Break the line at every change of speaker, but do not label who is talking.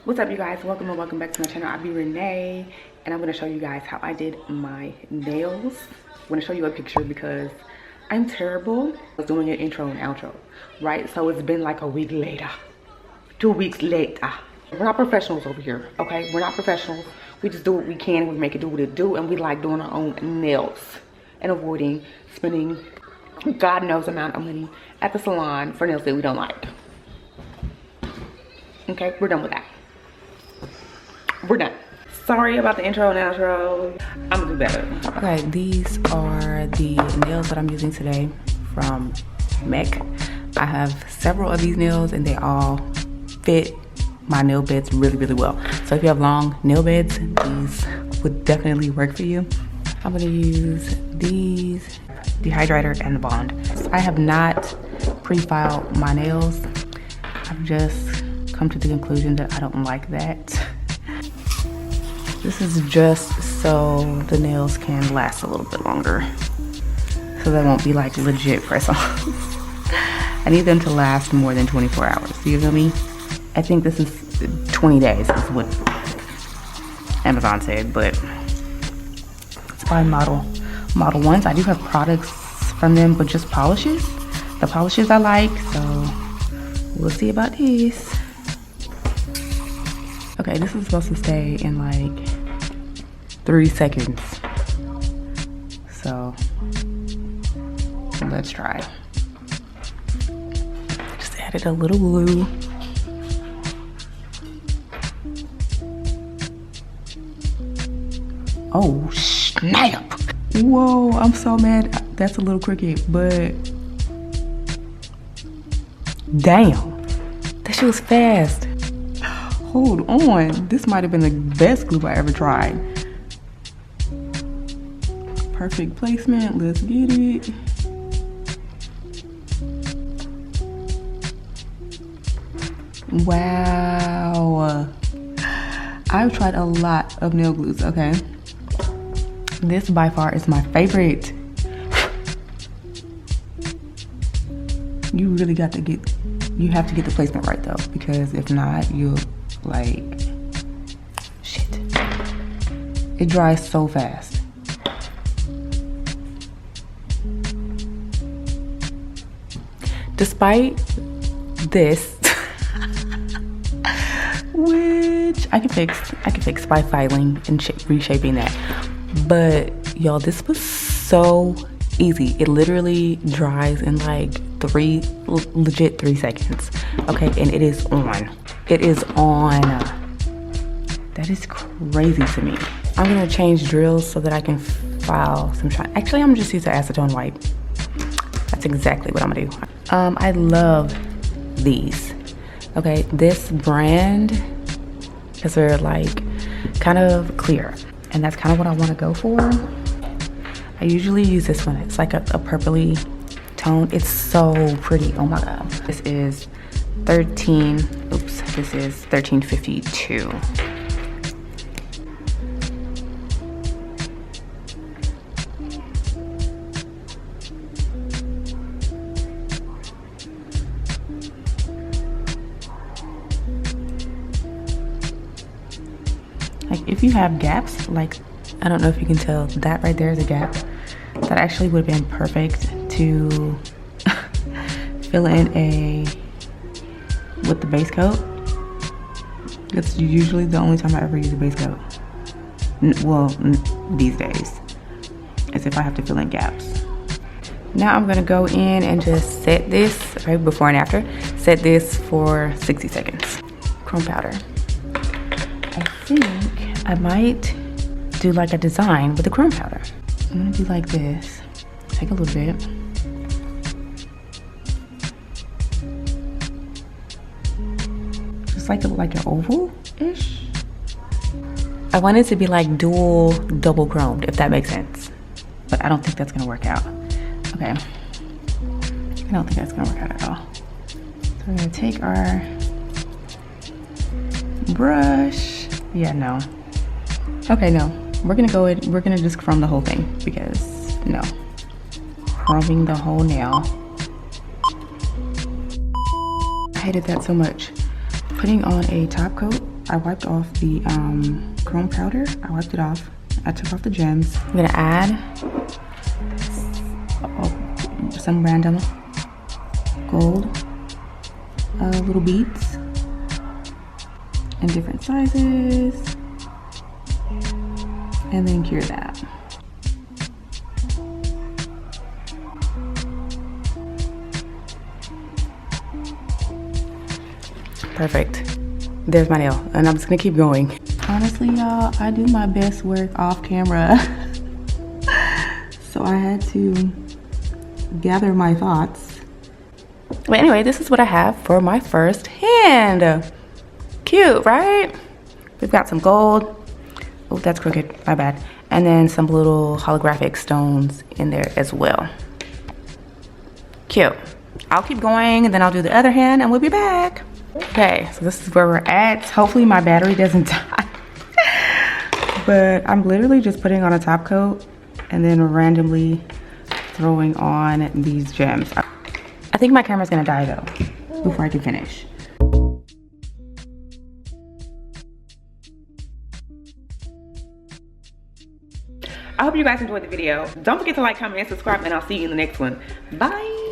What's up, you guys? Welcome and welcome back to my channel. I be Renee, and I'm going to show you guys how I did my nails. I'm going to show you a picture because I'm terrible at doing an intro and outro, right? So it's been like a week later, 2 weeks later. We're not professionals over here, okay? We're not professionals. We just do what we can. We make it do what it do, and we like doing our own nails and avoiding spending God knows amount of money at the salon for nails that we don't like. Okay, we're done with that. We're done. Sorry about the intro and outro. I'm gonna do better.
Okay, these are the nails that I'm using today from MEC. I have several of these nails and they all fit my nail beds really well. So if you have long nail beds, these would definitely work for you. I'm gonna use these, the hydrator and the bond. I have not pre-filed my nails. I've just come to the conclusion that I don't like that. This is just so the nails can last a little bit longer, so they won't be like legit press-ons. I need them to last more than 24 hours. Do you feel me? I think this is 20 days is what Amazon said, but it's by Model Ones. I do have products from them, but just polishes. The polishes I like, so we'll see about these. Okay, this is supposed to stay in like 3 seconds. So let's try. Just added a little glue. Oh snap! Whoa, I'm so mad. That's a little crooked, but damn, that shit was fast. Hold on, this might have been the best glue I ever tried. Perfect placement, let's get it. Wow. I've tried a lot of nail glues, okay? This by far is my favorite. You really got to get, you have to get the placement right though, because if not, you'll like, shit. It dries so fast. Despite this, which I can fix by filing and reshaping that. But y'all, this was so easy. It literally dries in like legit 3 seconds. Okay, and it is on. It is on. That is crazy to me. I'm gonna change drills so that I can file some shine. Actually, I'm gonna just use the acetone wipe. That's exactly what I'm gonna do. I love these. Okay, this brand, because they're like kind of clear, and that's kind of what I want to go for. I usually use this one. It's like a purpley tone. It's so pretty. Oh my god. This is 1352. Like if you have gaps, like I don't know if you can tell, that right there is a gap. That actually would have been perfect to fill in with the base coat. That's usually the only time I ever use a base coat. These days, as if I have to fill in gaps. Now I'm gonna go in and just set this, okay, before and after. Set this for 60 seconds. Chrome powder. I think I might do like a design with the chrome powder. I'm gonna do like this. Take a little bit. Just like an oval-ish. I want it to be like double chromed, if that makes sense. But I don't think that's gonna work out. Okay. I don't think that's gonna work out at all. So we're gonna take our brush. Yeah, no. Okay, no. We're gonna just chrome the whole thing because no. Chroming the whole nail. I hated that so much. putting on a top coat. I wiped off the chrome powder. I wiped it off. I took off the gems. I'm gonna add some random gold little beads in different sizes, and then cure that. Perfect. There's my nail, and I'm just gonna keep going. Honestly, y'all, I do my best work off camera. So I had to gather my thoughts. But anyway, this is what I have for my first hand. Cute, right? We've got some gold. Oh, that's crooked, my bad. And then some little holographic stones in there as well. Cute. I'll keep going and then I'll do the other hand and we'll be back. Okay, so this is where we're at. Hopefully my battery doesn't die. But I'm literally just putting on a top coat and then randomly throwing on these gems. I think my camera's gonna die though, before I can finish. I hope you guys enjoyed the video. Don't forget to like, comment, and subscribe, and I'll see you in the next one. Bye.